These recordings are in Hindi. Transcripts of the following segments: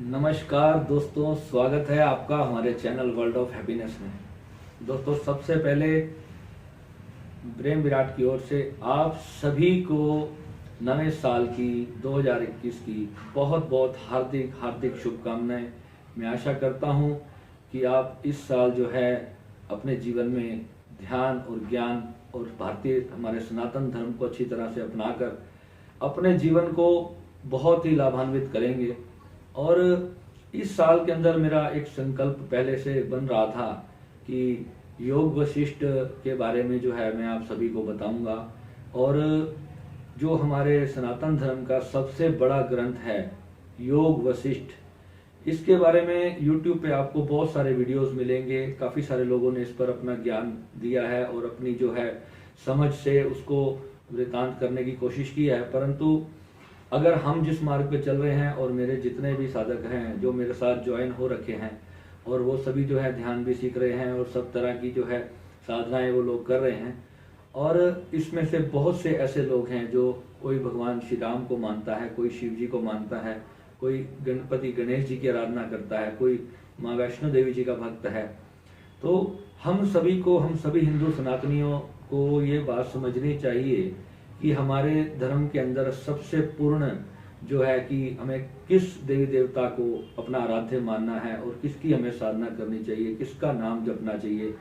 नमस्कार दोस्तों, स्वागत है आपका हमारे चैनल वर्ल्ड ऑफ हैप्पीनेस में। दोस्तों, सबसे पहले प्रेम विराट की ओर से आप सभी को नए साल की 2021 की बहुत बहुत हार्दिक हार्दिक शुभकामनाएं। मैं आशा करता हूं कि आप इस साल जो है अपने जीवन में ध्यान और ज्ञान और भारतीय हमारे सनातन धर्म को अच्छी तरह से अपनाकर अपने जीवन को बहुत ही लाभान्वित करेंगे। और इस साल के अंदर मेरा एक संकल्प पहले से बन रहा था कि योग वशिष्ठ के बारे में जो है मैं आप सभी को बताऊंगा। और जो हमारे सनातन धर्म का सबसे बड़ा ग्रंथ है योग वशिष्ठ, इसके बारे में YouTube पे आपको बहुत सारे वीडियोस मिलेंगे। काफ़ी सारे लोगों ने इस पर अपना ज्ञान दिया है और अपनी जो है समझ से उसको वृतांत करने की कोशिश की है। परंतु अगर हम जिस मार्ग पे चल रहे हैं और मेरे जितने भी साधक हैं जो मेरे साथ ज्वाइन हो रखे हैं और वो सभी जो है ध्यान भी सीख रहे हैं और सब तरह की जो है साधनाएं वो लोग कर रहे हैं, और इसमें से बहुत से ऐसे लोग हैं जो कोई भगवान श्री राम को मानता है, कोई शिव जी को मानता है, कोई गणपति गणेश जी की आराधना करता है, कोई माँ वैष्णो देवी जी का भक्त है। तो हम सभी हिंदू सनातनियों को ये बात समझनी चाहिए कि हमारे धर्म के अंदर सबसे पूर्ण जो है कि हमें किस देवी देवता को अपना आराध्य मानना है और किसकी हमें साधना करनी चाहिए, किसका नाम जपना चाहिए।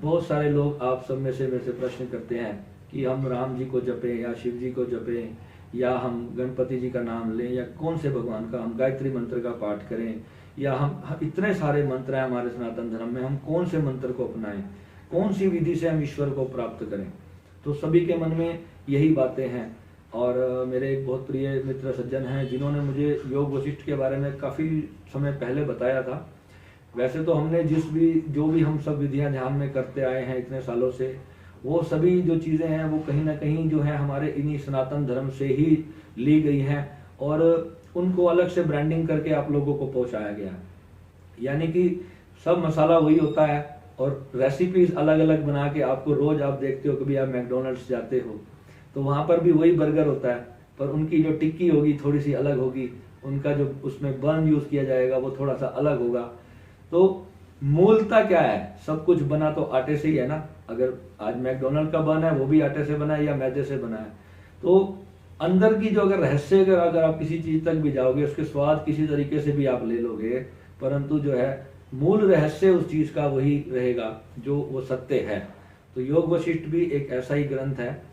बहुत सारे लोग आप सब में से मेरे से प्रश्न करते हैं कि हम राम जी को जपें या शिव जी को जपें या हम गणपति जी का नाम लें या कौन से भगवान का, हम गायत्री मंत्र का पाठ करें या हम इतने सारे मंत्र हैं हमारे सनातन धर्म में, हम कौन से मंत्र को अपनाएं, कौन सी विधि से हम ईश्वर को प्राप्त करें। तो सभी के मन में यही बातें हैं। और मेरे एक बहुत प्रिय मित्र सज्जन हैं जिन्होंने मुझे योग वशिष्ठ के बारे में काफ़ी समय पहले बताया था। वैसे तो हमने जो भी हम सब विधियां ध्यान में करते आए हैं इतने सालों से, वो सभी जो चीज़ें हैं वो कहीं ना कहीं जो है हमारे इन्हीं सनातन धर्म से ही ली गई हैं और उनको अलग से ब्रांडिंग करके आप लोगों को पहुंचाया गया। यानी कि सब मसाला वही होता है और रेसिपीज अलग अलग बना के आपको रोज आप देखते हो, कभी आप मैकडोनल्ड्स जाते हो तो वहां पर भी वही बर्गर होता है, पर उनकी जो टिक्की होगी थोड़ी सी अलग होगी, उनका जो उसमें बन यूज किया जाएगा वो थोड़ा सा अलग होगा। तो मूलता क्या है, सब कुछ बना तो आटे से ही है ना। अगर आज मैकडोनल्ड का बन है वो भी आटे से बना है या मैदे से बना है, तो अंदर की जो अगर रहस्य अगर आप किसी चीज तक भी जाओगे, उसके स्वाद किसी तरीके से भी आप ले लोगे, परंतु जो है मूल रहस्य उस चीज का वही रहेगा जो वो सत्य है। तो योग वशिष्ठ भी एक ऐसा ही ग्रंथ है।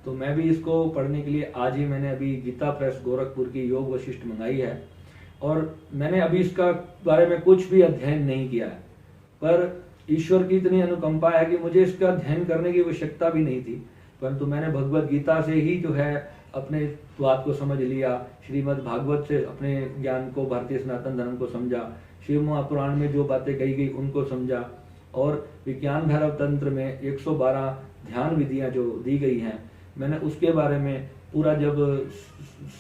तो मैं भी इसको पढ़ने के लिए आज ही मैंने अभी गीता प्रेस गोरखपुर की योग वशिष्ठ मंगाई है और मैंने अभी इसका बारे में कुछ भी अध्ययन नहीं किया है, पर ईश्वर की इतनी अनुकंपा है कि मुझे इसका अध्ययन करने की आवश्यकता भी नहीं थी, परंतु मैंने भगवत गीता से ही जो है अपने बात को समझ लिया, श्रीमद् भागवत से अपने ज्ञान को, भारतीय सनातन धर्म को समझा, शिव महापुराण में जो बातें कही गई उनको समझा, और विज्ञान भैरव तंत्र में 112 ध्यान विधियां जो दी गई हैं मैंने उसके बारे में पूरा जब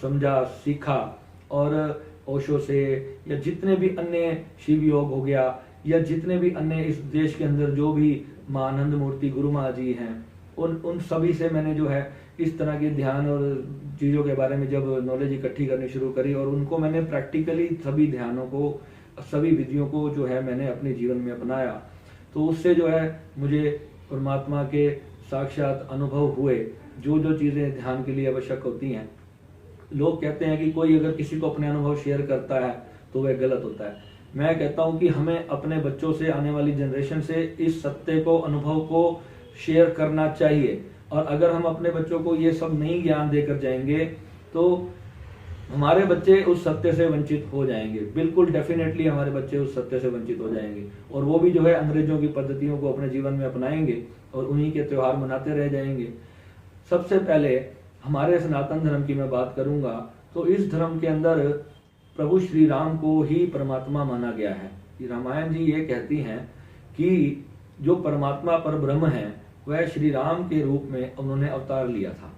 समझा, सीखा, और ओशो से या जितने भी अन्य शिव योग हो गया या जितने भी अन्य इस देश के अंदर जो भी मां आनंद मूर्ति गुरु माँ जी हैं, उन सभी से मैंने जो है इस तरह के ध्यान और चीज़ों के बारे में जब नॉलेज इकट्ठी करनी शुरू करी और उनको मैंने प्रैक्टिकली सभी ध्यानों को, सभी विधियों को जो है मैंने अपने जीवन में अपनाया, तो उससे जो है मुझे परमात्मा के साक्षात अनुभव हुए। जो जो चीज़ें ध्यान के लिए आवश्यक होती हैं, लोग कहते हैं कि कोई अगर किसी को अपने अनुभव शेयर करता है तो वह गलत होता है। मैं कहता हूं कि हमें अपने बच्चों से, आने वाली जनरेशन से इस सत्य को, अनुभव को शेयर करना चाहिए। और अगर हम अपने बच्चों को ये सब नहीं ज्ञान देकर जाएंगे तो हमारे बच्चे उस सत्य से वंचित हो जाएंगे। बिल्कुल डेफिनेटली हमारे बच्चे उस सत्य से वंचित हो जाएंगे और वो भी जो है अंग्रेजों की पद्धतियों को अपने जीवन में अपनाएंगे और उन्हीं के त्योहार मनाते रह जाएंगे। सबसे पहले हमारे सनातन धर्म की मैं बात करूंगा तो इस धर्म के अंदर प्रभु श्री राम को ही परमात्मा माना गया है। रामायण जी ये कहती हैं कि जो परमात्मा पर ब्रह्म है वह श्री राम के रूप में उन्होंने अवतार लिया था।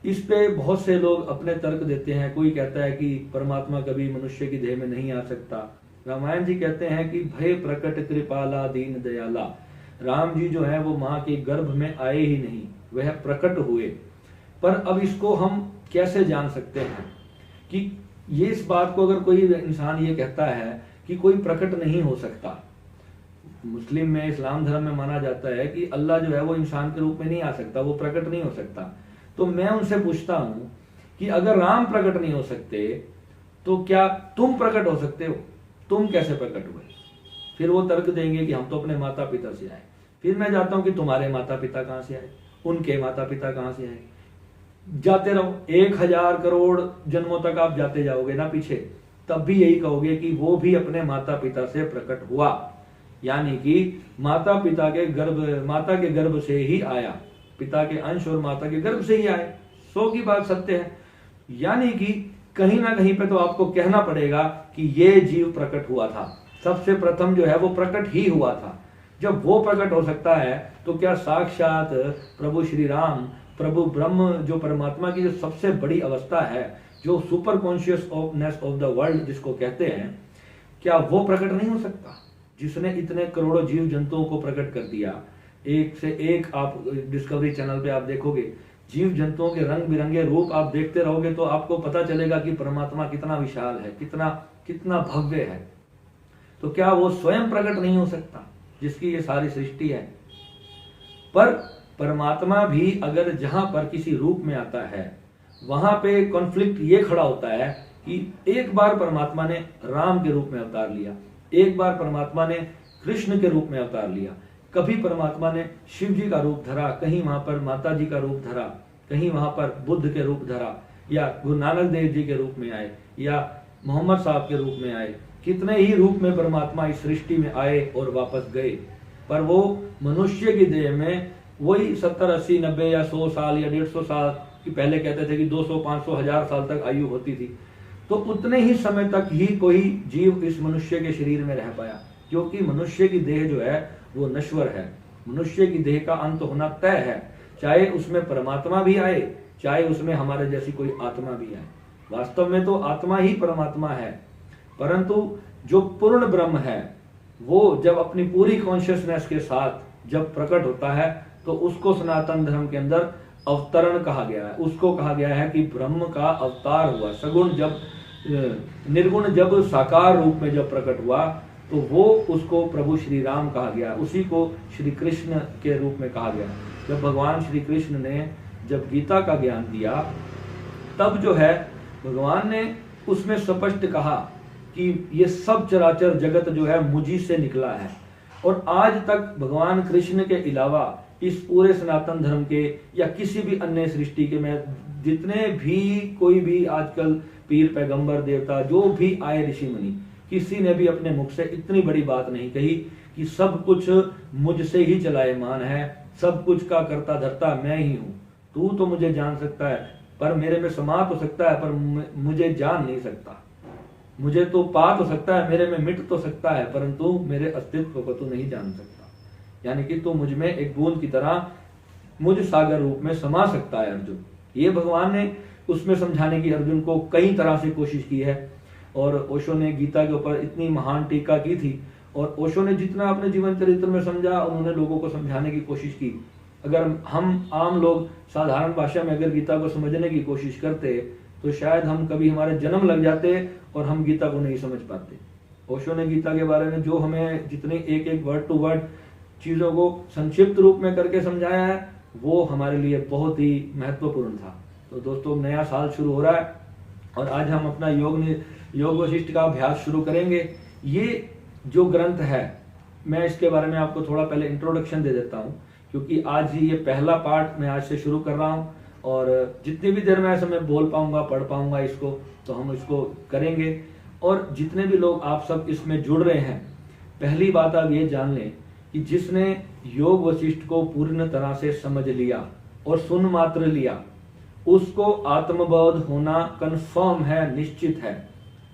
इस पे बहुत से लोग अपने तर्क देते हैं। कोई कहता है कि परमात्मा कभी मनुष्य की देह में नहीं आ सकता। रामायण जी कहते हैं कि भय प्रकट कृपाला दीन दयाला, राम जी जो है वो माँ के गर्भ में आए ही नहीं, वह प्रकट हुए। पर अब इसको हम कैसे जान सकते हैं कि ये इस बात को अगर कोई इंसान ये कहता है कि कोई प्रकट नहीं हो सकता, मुस्लिम में, इस्लाम धर्म में माना जाता है कि अल्लाह जो है वो इंसान के रूप में नहीं आ सकता, वो प्रकट नहीं हो सकता। तो मैं उनसे पूछता हूं कि अगर राम प्रकट नहीं हो सकते तो क्या तुम प्रकट हो सकते हो? तुम कैसे प्रकट हुए? फिर वो तर्क देंगे कि हम तो अपने माता पिता से आए। फिर मैं जाता हूं कि तुम्हारे माता पिता कहां से आए, उनके माता पिता कहां से आए। जाते रहो, 1000 करोड़ जन्मों तक आप जाते जाओगे ना पीछे, तब भी यही कहोगे कि वो भी अपने माता पिता से प्रकट हुआ, यानी कि माता के गर्भ से ही आया, पिता के अंश और माता के गर्भ से ही आए। 100 की बात सत्य है। यानी कि कहीं ना कहीं पे तो आपको कहना पड़ेगा कि ये जीव प्रकट हुआ था, सबसे प्रथम जो है वो प्रकट ही हुआ था। जब वो प्रकट हो सकता है तो क्या साक्षात प्रभु श्री राम, प्रभु ब्रह्म, जो परमात्मा की जो सबसे बड़ी अवस्था है, जो super consciousness of the world जिसको कहते हैं, क्या वो प्रकट नहीं हो सकता? जिसने इतने करोड़ों जीव जंतुओं को प्रकट कर दिया, एक से एक आप डिस्कवरी चैनल पे आप देखोगे जीव जंतुओं के रंग बिरंगे रूप आप देखते रहोगे तो आपको पता चलेगा कि परमात्मा कितना विशाल है, कितना कितना भव्य है। तो क्या वो स्वयं प्रकट नहीं हो सकता जिसकी ये सारी सृष्टि है? पर परमात्मा भी अगर जहां पर किसी रूप में आता है वहां पे कॉन्फ्लिक्ट ये खड़ा होता है कि एक बार परमात्मा ने राम के रूप में अवतार लिया, एक बार परमात्मा ने कृष्ण के रूप में अवतार लिया, कभी परमात्मा ने शिव जी का रूप धरा, कहीं वहां पर माता जी का रूप धरा, कहीं वहां पर बुद्ध के रूप धरा, या गुरु नानक देव जी के रूप में आए, या मोहम्मद साहब के रूप में आए। कितने ही रूप में परमात्मा इस सृष्टि में आए और वापस गए, पर वो मनुष्य की देह में वही 70, 80, 90 या 100 साल या 150 साल की, पहले कहते थे कि 200, 500, 1000 साल तक आयु होती थी। तो उतने ही समय तक ही कोई जीव इस मनुष्य के शरीर में रह पाया, क्योंकि मनुष्य की देह जो है वो नश्वर है, मनुष्य की देह का अंत होना तय है, चाहे उसमें परमात्मा भी आए, चाहे उसमें हमारे जैसी कोई आत्मा भी आए। वास्तव में तो आत्मा ही परमात्मा है, परंतु जो पूर्ण ब्रह्म है वो जब अपनी पूरी कॉन्शियसनेस के साथ जब प्रकट होता है तो उसको सनातन धर्म के अंदर अवतरण कहा गया है। उसको कहा गया है कि ब्रह्म का अवतार हुआ, सगुण जब निर्गुण जब साकार रूप में जब प्रकट हुआ तो वो उसको प्रभु श्री राम कहा गया, उसी को श्री कृष्ण के रूप में कहा गया। जब भगवान श्री कृष्ण ने जब गीता का ज्ञान दिया तब जो है भगवान ने उसमें स्पष्ट कहा कि ये सब चराचर जगत जो है मुझी से निकला है। और आज तक भगवान कृष्ण के अलावा इस पूरे सनातन धर्म के या किसी भी अन्य सृष्टि के में जितने भी कोई भी आजकल पीर पैगंबर देवता जो भी आए ऋषि मुनि, किसी ने भी अपने मुख से इतनी बड़ी बात नहीं कही कि सब कुछ मुझसे ही चलायमान है, सब कुछ का करता धरता मैं ही हूं। तू तो मुझे जान सकता है पर मेरे में समा तो सकता है पर मुझे जान नहीं सकता, मुझे तो पा तो सकता है, मेरे में मिट तो सकता है, परंतु मेरे अस्तित्व को तो नहीं जान सकता। यानी कि तू मुझ में एक बूंद की तरह मुझ सागर रूप में समा सकता है अर्जुन। ये भगवान ने उसमें समझाने की अर्जुन को कई तरह से कोशिश की है। और ओशो ने गीता के ऊपर इतनी महान टीका की थी और ओशो ने जितना अपने जीवन चरित्र में समझा उन्होंने लोगों को समझाने की कोशिश की। अगर हम आम लोग साधारण भाषा में अगर गीता को समझने की कोशिश करते तो शायद हम कभी हमारे जन्म लग जाते और हम गीता को नहीं समझ पाते। ओशो ने गीता के बारे में जो हमें जितने एक एक वर्ड टू वर्ड चीजों को संक्षिप्त रूप में करके समझाया है वो हमारे लिए बहुत ही महत्वपूर्ण था। तो दोस्तों नया साल शुरू हो रहा है और आज हम अपना योग वशिष्ठ का अभ्यास शुरू करेंगे। ये जो ग्रंथ है मैं इसके बारे में आपको थोड़ा पहले इंट्रोडक्शन दे देता हूँ, क्योंकि आज ही ये पहला पार्ट मैं आज से शुरू कर रहा हूँ और जितनी भी देर में ऐसे मैं बोल पाऊंगा पढ़ पाऊंगा इसको तो हम इसको करेंगे। और जितने भी लोग आप सब इसमें जुड़ रहे हैं, पहली बात आप ये जान लें कि जिसने योग वशिष्ठ को पूर्ण तरह से समझ लिया और सुन मात्र लिया उसको आत्मबोध होना कंफर्म है, निश्चित है,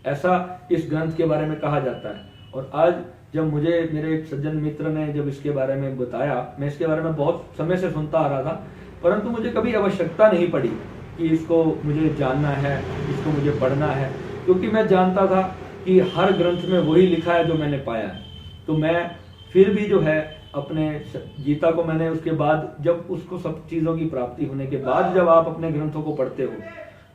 ऐसा इस ग्रंथ के बारे में कहा जाता है। और आज जब मुझे मेरे एक सज्जन मित्र ने जब इसके बारे में बताया, मैं इसके बारे में बहुत समय से सुनता आ रहा था परंतु मुझे कभी आवश्यकता नहीं पड़ी कि इसको मुझे जानना है, इसको मुझे पढ़ना है, क्योंकि मैं जानता था कि हर ग्रंथ में वही लिखा है जो मैंने पाया है। तो मैं फिर भी जो है अपने गीता को मैंने उसके बाद जब उसको सब चीज़ों की प्राप्ति होने के बाद जब आप अपने ग्रंथों को पढ़ते हो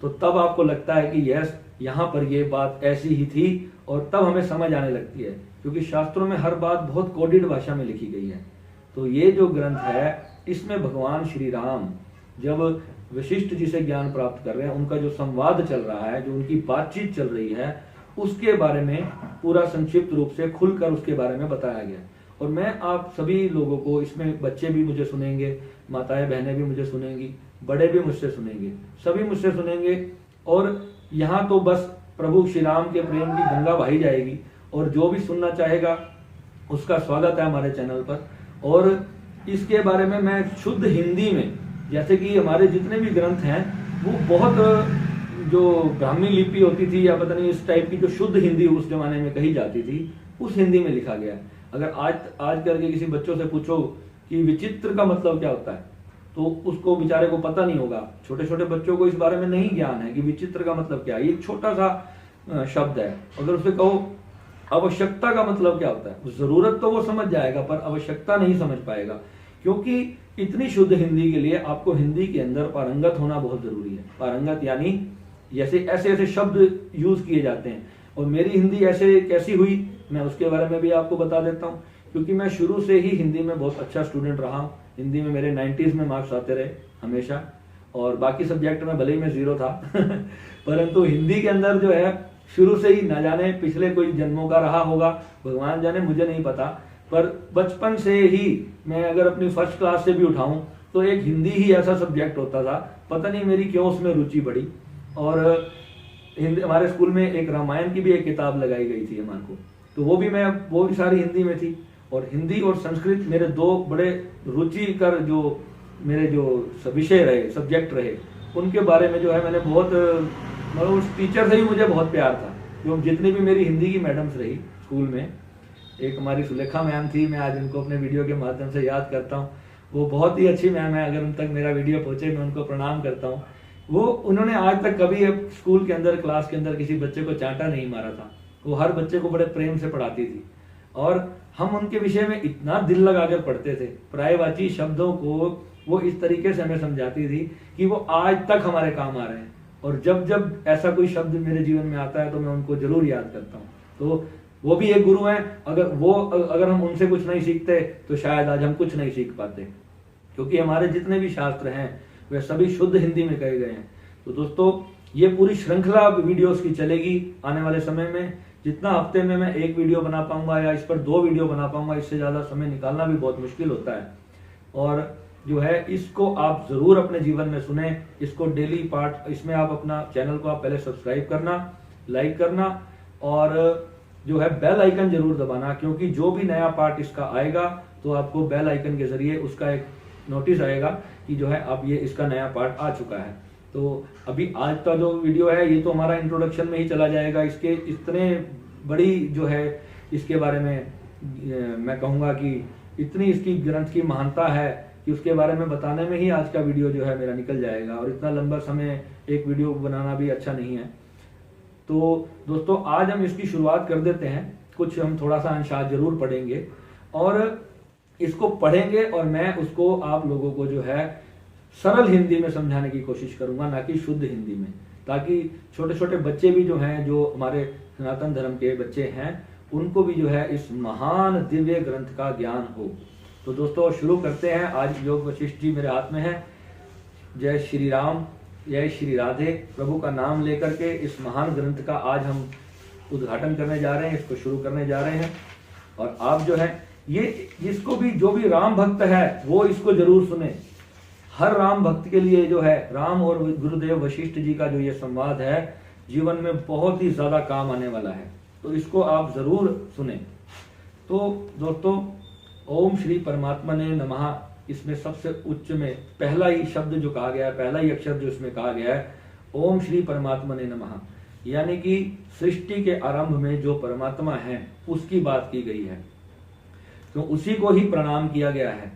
तो तब आपको लगता है कि यस यहाँ पर ये बात ऐसी ही थी, और तब हमें समझ आने लगती है, क्योंकि शास्त्रों में हर बात बहुत कोडिड भाषा में लिखी गई है। तो ये जो ग्रंथ है, इसमें भगवान श्री राम जब वशिष्ठ जी से ज्ञान प्राप्त कर रहे हैं, उनका जो संवाद चल रहा है, जो उनकी बातचीत चल रही है, उसके बारे में पूरा संक्षिप्त रूप से खुलकर उसके बारे में बताया गया। और मैं आप सभी लोगों को, इसमें बच्चे भी मुझे सुनेंगे, माताएं बहनें भी मुझे सुनेंगी, बड़े भी मुझसे सुनेंगे, सभी मुझसे सुनेंगे। और यहाँ तो बस प्रभु श्री राम के प्रेम की गंगा बहाई जाएगी, और जो भी सुनना चाहेगा उसका स्वागत है हमारे चैनल पर। और इसके बारे में मैं शुद्ध हिंदी में, जैसे कि हमारे जितने भी ग्रंथ हैं वो बहुत जो ब्राह्मी लिपि होती थी या पता नहीं इस टाइप की जो शुद्ध हिंदी उस जमाने में कही जाती थी, उस हिंदी में लिखा गया है। अगर आज करके किसी बच्चों से पूछो कि विचित्र का मतलब क्या होता है, तो उसको बेचारे को पता नहीं होगा। छोटे छोटे बच्चों को इस बारे में नहीं ज्ञान है कि विचित्र का मतलब क्या है। ये एक छोटा सा शब्द है। अगर उसे कहो आवश्यकता का मतलब क्या होता है, जरूरत तो वो समझ जाएगा, पर आवश्यकता नहीं समझ पाएगा, क्योंकि इतनी शुद्ध हिंदी के लिए आपको हिंदी के अंदर पारंगत होना बहुत जरूरी है। पारंगत यानी जैसे ऐसे ऐसे शब्द यूज किए जाते हैं, और मेरी हिंदी ऐसे कैसी हुई मैं उसके बारे में भी आपको बता देता हूँ। क्योंकि मैं शुरू से ही हिंदी में बहुत अच्छा स्टूडेंट रहा हूँ। हिंदी में मेरे 90s में मार्क्स आते रहे हमेशा, और बाकी सब्जेक्ट में भले ही मैं 0 था परंतु हिंदी के अंदर जो है शुरू से ही, ना जाने पिछले कोई जन्मों का रहा होगा, भगवान जाने, मुझे नहीं पता, पर बचपन से ही मैं अगर अपनी फर्स्ट क्लास से भी उठाऊं तो एक हिंदी ही ऐसा सब्जेक्ट होता था, पता नहीं मेरी क्यों उसमें रुचि बढ़ी। और हमारे स्कूल में एक रामायण की भी एक किताब लगाई गई थी हमारे को, तो वो भी सारी हिंदी में थी। और हिंदी और संस्कृत मेरे 2 बड़े रुचिकर जो मेरे जो विषय रहे, सब्जेक्ट रहे, उनके बारे में जो है मैंने बहुत, मतलब उस टीचर से ही मुझे बहुत प्यार था। जो जितनी भी मेरी हिंदी की मैडम्स रही स्कूल में, एक हमारी सुलेखा मैम थी, मैं आज उनको अपने वीडियो के माध्यम से याद करता हूँ। वो बहुत ही अच्छी मैम है, अगर उन तक मेरा वीडियो पहुंचे मैं उनको प्रणाम करता हूँ। उन्होंने आज तक कभी स्कूल के अंदर, क्लास के अंदर किसी बच्चे को चांटा नहीं मारा था। वो हर बच्चे को बड़े प्रेम से पढ़ाती थी, और हम उनके विषय में इतना दिल लगाकर पढ़ते थे। पर्यायवाची शब्दों को वो इस तरीके से हमें समझाती थी कि वो आज तक हमारे काम आ रहे हैं। और जब जब ऐसा कोई शब्द मेरे जीवन में आता है तो मैं उनको जरूर याद करता हूँ। तो वो भी एक गुरु हैं। अगर हम उनसे कुछ नहीं सीखते तो शायद आज हम कुछ नहीं सीख पाते, क्योंकि हमारे जितने भी शास्त्र हैं वे सभी शुद्ध हिंदी में कहे गए हैं। तो दोस्तों, ये पूरी श्रृंखला वीडियोस की चलेगी आने वाले समय में। जितना हफ्ते में मैं एक वीडियो बना पाऊंगा या इस पर 2 वीडियो बना पाऊंगा, इससे ज्यादा समय निकालना भी बहुत मुश्किल होता है। और जो है इसको आप जरूर अपने जीवन में सुने, इसको डेली पार्ट, इसमें आप अपना चैनल को आप पहले सब्सक्राइब करना, लाइक करना, और जो है बेल आइकन जरूर दबाना, क्योंकि जो भी नया पार्ट इसका आएगा तो आपको बेल आइकन के जरिए उसका एक नोटिस आएगा कि जो है अब ये इसका नया पार्ट आ चुका है। तो अभी आज का जो वीडियो है ये तो हमारा इंट्रोडक्शन में ही चला जाएगा। इसके इतने बड़ी जो है इसके बारे में मैं कहूँगा कि इतनी इसकी ग्रंथ की महानता है कि उसके बारे में बताने में ही आज का वीडियो जो है मेरा निकल जाएगा, और इतना लंबा समय एक वीडियो बनाना भी अच्छा नहीं है। तो दोस्तों, आज हम इसकी शुरुआत कर देते हैं। कुछ हम थोड़ा सा अंशात जरूर पढ़ेंगे और इसको पढ़ेंगे, और मैं उसको आप लोगों को जो है सरल हिंदी में समझाने की कोशिश करूंगा, ना कि शुद्ध हिंदी में, ताकि छोटे छोटे बच्चे भी जो हैं, जो हमारे सनातन धर्म के बच्चे हैं, उनको भी जो है इस महान दिव्य ग्रंथ का ज्ञान हो। तो दोस्तों, शुरू करते हैं। आज योग वशिष्ठ जी मेरे हाथ में है। जय श्री राम, जय श्री राधे। प्रभु का नाम लेकर के इस महान ग्रंथ का आज हम उद्घाटन करने जा रहे हैं, इसको शुरू करने जा रहे हैं। और आप जो है ये इसको भी, जो भी राम भक्त है वो इसको जरूर सुने। हर राम भक्त के लिए जो है राम और गुरुदेव वशिष्ठ जी का जो ये संवाद है, जीवन में बहुत ही ज्यादा काम आने वाला है। तो इसको आप जरूर सुने। तो दोस्तों, ओम श्री परमात्मा ने नमः, इसमें सबसे उच्च में पहला ही शब्द जो कहा गया है, पहला ही अक्षर जो इसमें कहा गया है, ओम श्री परमात्मा ने नमः, यानी कि सृष्टि के आरंभ में जो परमात्मा है उसकी बात की गई है। तो उसी को ही प्रणाम किया गया है,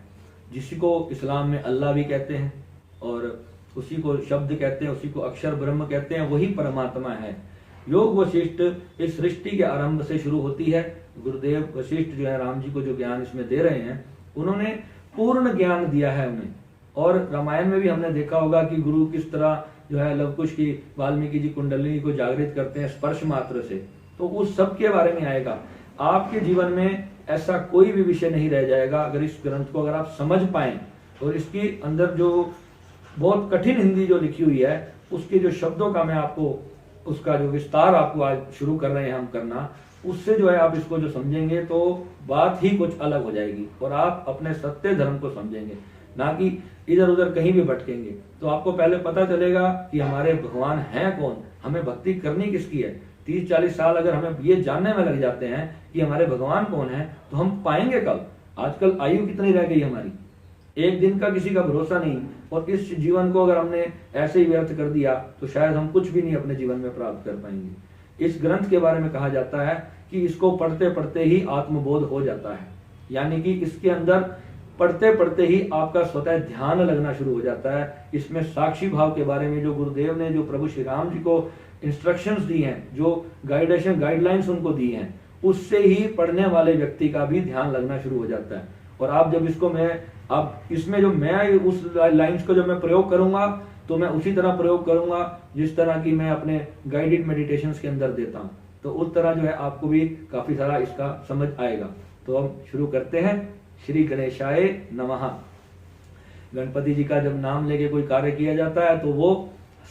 जिसको इस्लाम में अल्लाह भी कहते हैं, और उसी को शब्द कहते हैं, उसी को अक्षर ब्रह्म कहते हैं, वही परमात्मा है। योग वशिष्ठ इस सृष्टि के आरंभ से शुरू होती है। गुरुदेव वशिष्ठ जो है राम जी को जो ज्ञान इसमें दे रहे हैं, उन्होंने पूर्ण ज्ञान दिया है उन्हें। और रामायण में भी हमने देखा होगा कि गुरु किस तरह जो है लवकुश की वाल्मीकि जी कुंडलिनी को जागृत करते हैं स्पर्श मात्र से, तो उस सब के बारे में आएगा। आपके जीवन में ऐसा कोई भी विषय नहीं रह जाएगा अगर इस ग्रंथ को अगर आप समझ पाएं। और इसकी अंदर जो बहुत कठिन हिंदी जो लिखी हुई है उसके जो शब्दों का मैं आपको उसका जो विस्तार आपको आज शुरू कर रहे हैं हम करना, उससे जो है आप इसको जो समझेंगे तो बात ही कुछ अलग हो जाएगी और आप अपने सत्य धर्म को समझेंगे, ना कि इधर उधर कहीं भी भटकेंगे। तो आपको पहले पता चलेगा कि हमारे भगवान हैं कौन, हमें भक्ति करनी किसकी है। 30-40 साल अगर हमें ये जानने में लग जाते हैं कि हमारे भगवान कौन है तो हम पाएंगे कब। आजकल आयु कितनी रह गई हमारी, एक दिन का किसी का भरोसा नहीं, और इस जीवन को अगर हमने ऐसे ही व्यर्थ कर दिया तो शायद हम कुछ भी नहीं अपने जीवन में प्राप्त कर पाएंगे। इस ग्रंथ के बारे में कहा जाता है कि इसको पढ़ते पढ़ते ही आत्मबोध हो जाता है, यानी कि इसके अंदर पढ़ते पढ़ते ही आपका स्वतः ध्यान लगना शुरू हो जाता है। इसमें साक्षी भाव के बारे में जो गुरुदेव ने जो प्रभु श्री राम जी को इंस्ट्रक्शंस दी हैं, जो गाइडलाइंस उनको दी हैं, उससे ही पढ़ने वाले व्यक्ति का भी ध्यान लगना शुरू हो जाता है। और आप जब इसको अब इसमें जो मैं उस लाइंस को जब मैं प्रयोग करूंगा तो मैं उसी तरह प्रयोग करूंगा जिस तरह की मैं अपने गाइडेड मेडिटेशंस के अंदर देता हूं, तो उस तरह जो है आपको भी काफी सारा इसका समझ आएगा। तो हम शुरू करते हैं। श्री गणेशाय नमः। गणपति जी का जब नाम लेके कोई कार्य किया जाता है तो वो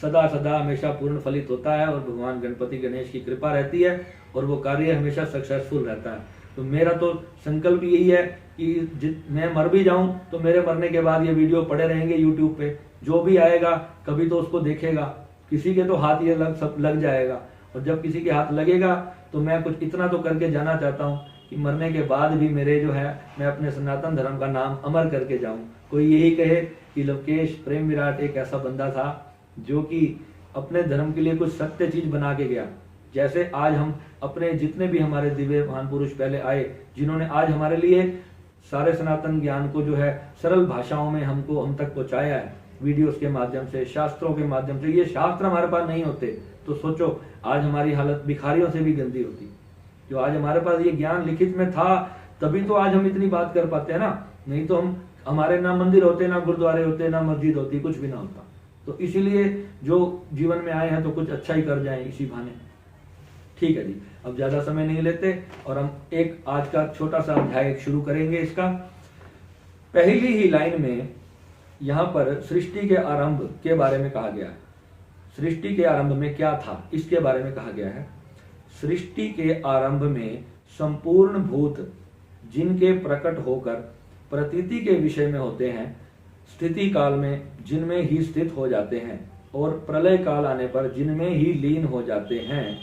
सदा सदा हमेशा पूर्ण फलित होता है और भगवान गणपति गणेश की कृपा रहती है और वो कार्य हमेशा सक्सेसफुल रहता है। तो मेरा तो संकल्प यही है कि मैं मर भी जाऊं तो मेरे मरने के बाद ये वीडियो पड़े रहेंगे यूट्यूब पे, जो भी आएगा कभी तो उसको देखेगा, किसी के तो हाथ ये लग जाएगा, और जब किसी के हाथ लगेगा तो मैं कुछ इतना तो करके जाना चाहता हूँ कि मरने के बाद भी मेरे जो है मैं अपने सनातन धर्म का नाम अमर करके जाऊं। कोई यही कहे कि लवकेश प्रेम विराट एक ऐसा बंदा था जो कि अपने धर्म के लिए कुछ सत्य चीज बना के गया। जैसे आज हम अपने जितने भी हमारे दिव्य महान पुरुष पहले आए, जिन्होंने आज हमारे लिए सारे सनातन ज्ञान को जो है सरल भाषाओं में हम तक पहुंचाया है, वीडियोस के माध्यम से, शास्त्रों के माध्यम से। ये शास्त्र हमारे पास नहीं होते तो सोचो आज हमारी हालत भिखारियों से भी गंदी होती। जो आज हमारे पास ये ज्ञान लिखित में था तभी तो आज हम इतनी बात कर पाते हैं ना, नहीं तो हमारे ना मंदिर होते, ना गुरुद्वारे होते, ना मस्जिद होती, कुछ भी ना होता। तो इसीलिए जो जीवन में आए हैं तो कुछ अच्छा ही कर जाएं इसी बहाने। ठीक है जी, अब ज्यादा समय नहीं लेते और हम एक आज का छोटा सा अध्याय शुरू करेंगे। इसका पहली ही लाइन में यहाँ पर सृष्टि के आरंभ के बारे में कहा गया है। सृष्टि के आरंभ में क्या था इसके बारे में कहा गया है। सृष्टि के आरंभ में संपूर्ण भूत जिनके प्रकट होकर प्रतीति के विषय में होते हैं, स्थिति काल में जिनमें ही स्थित हो जाते हैं और प्रलय काल आने पर जिनमें ही लीन हो जाते हैं,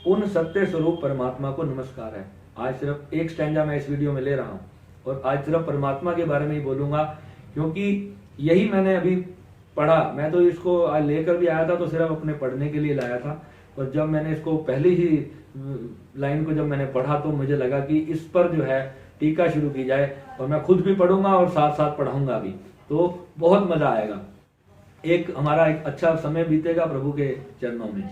उन सत्य स्वरूप परमात्मा को नमस्कार है। आज सिर्फ एक स्टैंजा मैं इस वीडियो में ले रहा हूं और आज सिर्फ परमात्मा के बारे में ही बोलूंगा, क्योंकि यही मैंने अभी पढ़ा। मैं तो इसको आज लेकर भी आया था तो सिर्फ अपने पढ़ने के लिए लाया था, और जब मैंने इसको पहली ही लाइन को जब मैंने पढ़ा तो मुझे लगा कि इस पर जो है टीका शुरू की जाए, और मैं खुद भी पढ़ूंगा और साथ साथ पढ़ाऊंगा भी, तो बहुत मजा आएगा। हमारा एक अच्छा समय बीतेगा प्रभु के चरणों में।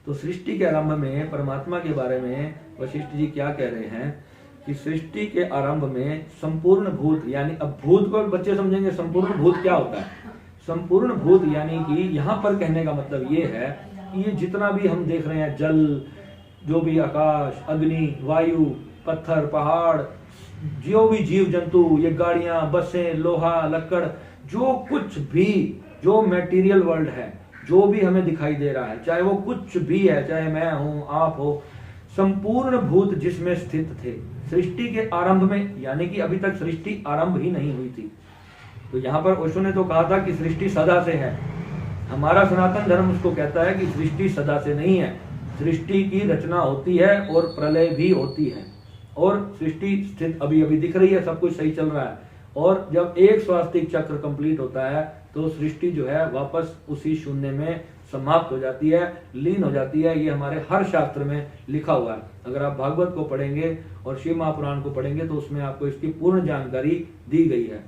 तो सृष्टि के आरंभ में परमात्मा के बारे में वशिष्ठ जी क्या कह रहे हैं कि सृष्टि के आरंभ में संपूर्ण भूत, यानी अब भूत को बच्चे समझेंगे संपूर्ण भूत क्या होता है। संपूर्ण भूत यानी कि यहाँ पर कहने का मतलब ये है कि ये जितना भी हम देख रहे हैं, जल, जो भी आकाश, अग्नि, वायु, पत्थर, पहाड़, जो भी जीव जंतु, ये गाड़ियां, बसें, लोहा, लकड़, जो कुछ भी जो मटेरियल वर्ल्ड है, जो भी हमें दिखाई दे रहा है, चाहे वो कुछ भी है, चाहे मैं हूं, आप हो, संपूर्ण भूत जिसमें स्थित थे सृष्टि के आरंभ में, यानी कि अभी तक सृष्टि आरंभ ही नहीं हुई थी। तो यहाँ पर ओशो ने तो कहा था कि सृष्टि सदा से है। हमारा सनातन धर्म उसको कहता है कि सृष्टि सदा से नहीं है, सृष्टि की रचना होती है और प्रलय भी होती है, और सृष्टि स्थित अभी अभी दिख रही है, सब कुछ सही चल रहा है, और जब एक स्वास्तिक चक्र कंप्लीट होता है तो सृष्टि जो है वापस उसी शून्य में समाप्त हो जाती है, लीन हो जाती है। ये हमारे हर शास्त्र में लिखा हुआ है। अगर आप भागवत को पढ़ेंगे और शिव महापुराण को पढ़ेंगे तो उसमें आपको इसकी पूर्ण जानकारी दी गई है।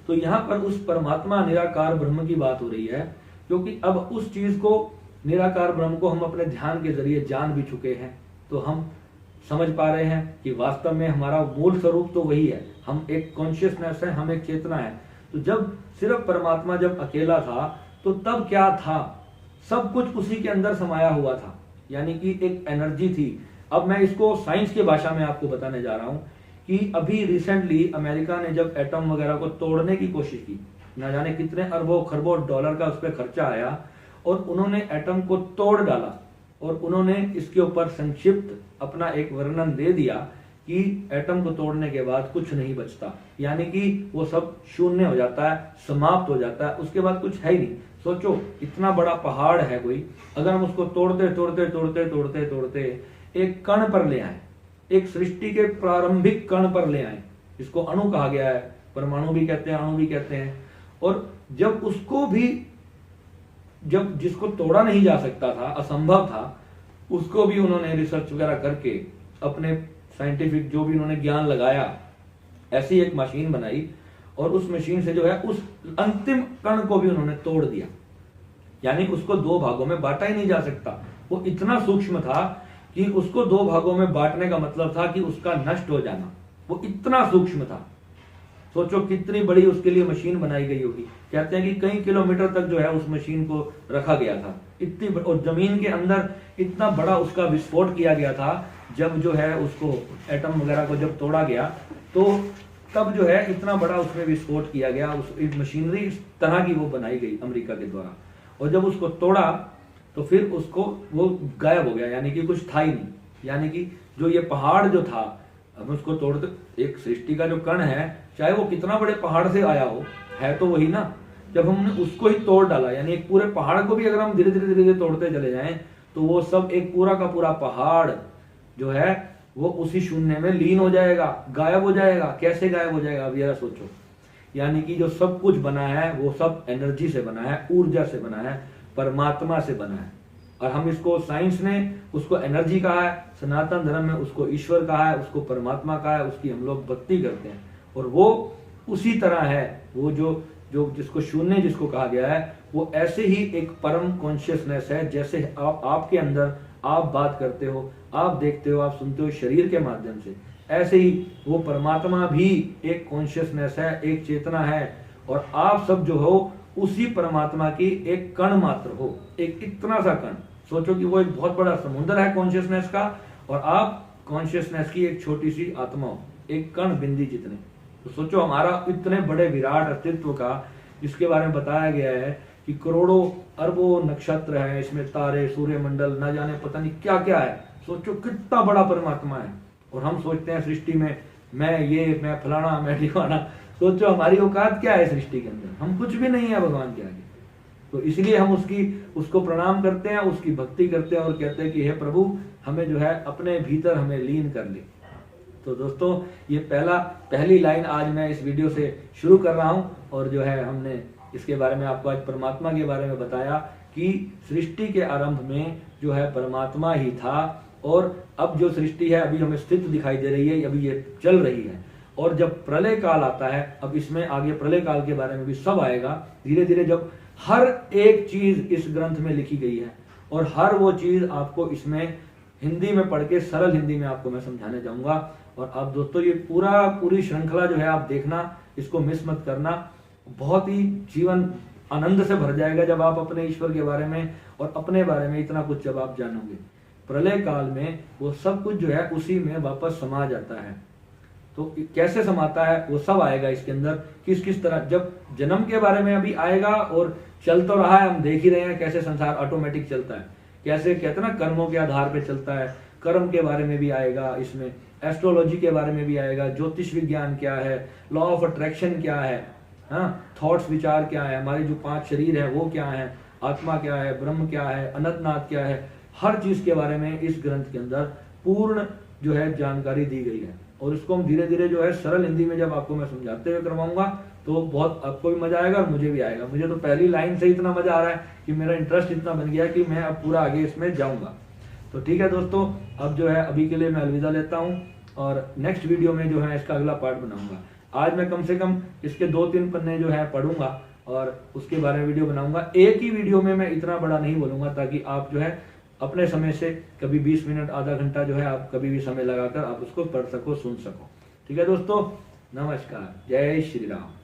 तो यहाँ पर उस परमात्मा निराकार ब्रह्म की बात हो रही है, क्योंकि अब उस चीज को, निराकार ब्रह्म को हम अपने ध्यान के जरिए जान भी चुके हैं, तो हम समझ पा रहे हैं कि वास्तव में हमारा मूल स्वरूप तो वही है। हम एक कॉन्शियसनेस है, हम एक चेतना है। तो जब सिर्फ परमात्मा जब अकेला था तो तब क्या था, सब कुछ उसी के अंदर समाया हुआ था, यानी कि एक एनर्जी थी। अब मैं इसको साइंस की भाषा में आपको बताने जा रहा हूं कि अभी रिसेंटली अमेरिका ने जब एटम वगैरह को तोड़ने की कोशिश की, ना जाने कितने अरबों खरबों डॉलर का उस पर खर्चा आया, और उन्होंने एटम को तोड़ डाला, और उन्होंने इसके ऊपर संक्षिप्त अपना एक वर्णन दे दिया कि एटम को तोड़ने के बाद कुछ नहीं बचता, यानी कि वो सब शून्य हो जाता है, समाप्त हो जाता है, उसके बाद कुछ है ही नहीं। सोचो इतना बड़ा पहाड़ है कोई, अगर हम उसको तोड़ते तोड़ते तोड़ते तोड़ते तोड़ते एक कण पर ले आए, एक सृष्टि के प्रारंभिक कण पर ले आए, इसको अणु कहा गया है, परमाणु भी कहते हैं, अणु भी कहते हैं। और जब उसको भी, जब जिसको तोड़ा नहीं जा सकता था, असंभव था, उसको भी उन्होंने रिसर्च वगैरह करके अपने साइंटिफिक जो भी उन्होंने ज्ञान लगाया, ऐसी एक मशीन बनाई, और उस मशीन से जो है उस अंतिम कण को भी उन्होंने तोड़ दिया, यानी उसको दो भागों में बांटा ही नहीं जा सकता। वो इतना सूक्ष्म था कि उसको दो भागों में बांटने का मतलब था कि उसका नष्ट हो जाना, वो इतना सूक्ष्म था। सोचो कितनी बड़ी उसके लिए मशीन बनाई गई होगी। कहते हैं कि कई किलोमीटर तक जो है उस मशीन को रखा गया था, इतनी, और जमीन के अंदर इतना बड़ा उसका विस्फोट किया गया था। जब जो है उसको एटम वगैरह को जब तोड़ा गया, तो तब जो है इतना बड़ा उसमें विस्फोट किया गया, उस मशीनरी इस तरह की वो बनाई गई अमेरिका के द्वारा। और जब उसको तोड़ा तो फिर उसको वो गायब हो गया, यानी कि कुछ था ही नहीं। यानी कि जो ये पहाड़ जो था, हम उसको तोड़ते, एक सृष्टि का जो कण है, चाहे वो कितना बड़े पहाड़ से आया हो, है तो वही ना। जब हमने उसको ही तोड़ डाला, यानी एक पूरे पहाड़ को भी अगर हम धीरे धीरे धीरे धीरे तोड़ते चले जाएं, तो वो सब एक पूरा का पूरा पहाड़ जो है वो उसी शून्य में लीन हो जाएगा, गायब हो जाएगा। कैसे गायब हो जाएगा, अब जरा सोचो। यानी कि जो सब कुछ बना है वो सब एनर्जी से बना है, ऊर्जा से बना है, परमात्मा से बना है। और हम इसको, साइंस ने उसको एनर्जी कहा है, सनातन धर्म में उसको ईश्वर कहा है, उसको परमात्मा कहा है, उसकी हम लोग भक्ति करते हैं। और वो उसी तरह है, वो जो जो जिसको शून्य जिसको कहा गया है, वो ऐसे ही एक परम कॉन्शियसनेस है। जैसे आपके अंदर आप बात करते हो, आप देखते हो, आप सुनते हो शरीर के माध्यम से, ऐसे ही वो परमात्मा भी एक कॉन्शियसनेस है, एक चेतना है। और आप सब जो हो उसी परमात्मा की एक कण मात्र हो, एक इतना सा कण। सोचो कि वो एक बहुत बड़ा समुद्र है कॉन्शियसनेस का, और आप कॉन्शियसनेस की एक छोटी सी आत्मा हो, एक कण बिंदी जितने। तो सोचो हमारा इतने बड़े विराट अस्तित्व का, जिसके बारे में बताया गया है कि करोड़ों अरबों नक्षत्र हैं, इसमें तारे, सूर्य मंडल, ना जाने पता नहीं क्या क्या है। सोचो कितना बड़ा परमात्मा है। और हम सोचते हैं सृष्टि में मैं फलाना, मैं ठिकाना। सोचो हमारी औकात क्या है सृष्टि के अंदर, हम कुछ भी नहीं है भगवान के आगे। तो इसलिए हम उसको प्रणाम करते हैं, उसकी भक्ति करते हैं, और कहते हैं कि हे प्रभु, हमें जो है अपने भीतर हमें लीन कर ले। तो दोस्तों, ये पहली लाइन आज मैं इस वीडियो से शुरू कर रहा हूं, और जो है हमने इसके बारे में आपको आज परमात्मा के बारे में बताया कि सृष्टि के आरंभ में जो है परमात्मा ही था। और अब जो सृष्टि है अभी हमें स्थित दिखाई दे रही है, अभी ये चल रही है। और जब प्रलय काल आता है, अब इसमें आगे प्रलय काल के बारे में भी सब आएगा धीरे धीरे, जब हर एक चीज इस ग्रंथ में लिखी गई है, और हर वो चीज आपको इसमें हिंदी में पढ़ के, सरल हिंदी में आपको मैं समझाने जाऊंगा। और आप दोस्तों ये पूरी श्रृंखला जो है आप देखना, इसको मिस मत करना। बहुत ही जीवन आनंद से भर जाएगा जब आप अपने ईश्वर के बारे में और अपने बारे में इतना कुछ जब आप जानोगे। प्रलय काल में वो सब कुछ जो है उसी में वापस समा जाता है। तो कैसे समाता है वो सब आएगा इसके अंदर, किस किस तरह। जब जन्म के बारे में अभी आएगा, और चल तो रहा है, हम देख ही रहे हैं कैसे संसार ऑटोमेटिक चलता है, कैसे कहते हैं ना कर्मों के आधार पे चलता है। कर्म के बारे में भी आएगा, इसमें एस्ट्रोलॉजी के बारे में भी आएगा, ज्योतिष विज्ञान क्या है, लॉ ऑफ अट्रैक्शन क्या है, हाँ, थॉट्स विचार क्या है, हमारे जो 5 शरीर है वो क्या है, आत्मा क्या है, ब्रह्म क्या है, अनंतनाथ क्या है, हर चीज के बारे में इस ग्रंथ के अंदर पूर्ण जो है जानकारी दी गई है। और इसको हम धीरे धीरे जो है सरल हिंदी में जब आपको मैं समझाते हुए करवाऊंगा, तो बहुत आपको भी मजा आएगा और मुझे भी आएगा। मुझे तो पहली लाइन से इतना मजा आ रहा है कि मेरा इंटरेस्ट इतना बन गया कि मैं अब पूरा आगे इसमें जाऊंगा। तो ठीक है दोस्तों, अब जो है अभी के लिए मैं अलविदा लेता हूँ, और नेक्स्ट वीडियो में जो है इसका अगला पार्ट बनाऊंगा। आज मैं कम से कम इसके 2-3 पन्ने जो है पढ़ूंगा और उसके बारे में वीडियो बनाऊंगा। एक ही वीडियो में मैं इतना बड़ा नहीं बोलूंगा, ताकि आप जो है अपने समय से कभी 20 मिनट, आधा घंटा जो है आप कभी भी समय लगाकर आप उसको पढ़ सको, सुन सको। ठीक है दोस्तों, नमस्कार, जय श्री राम।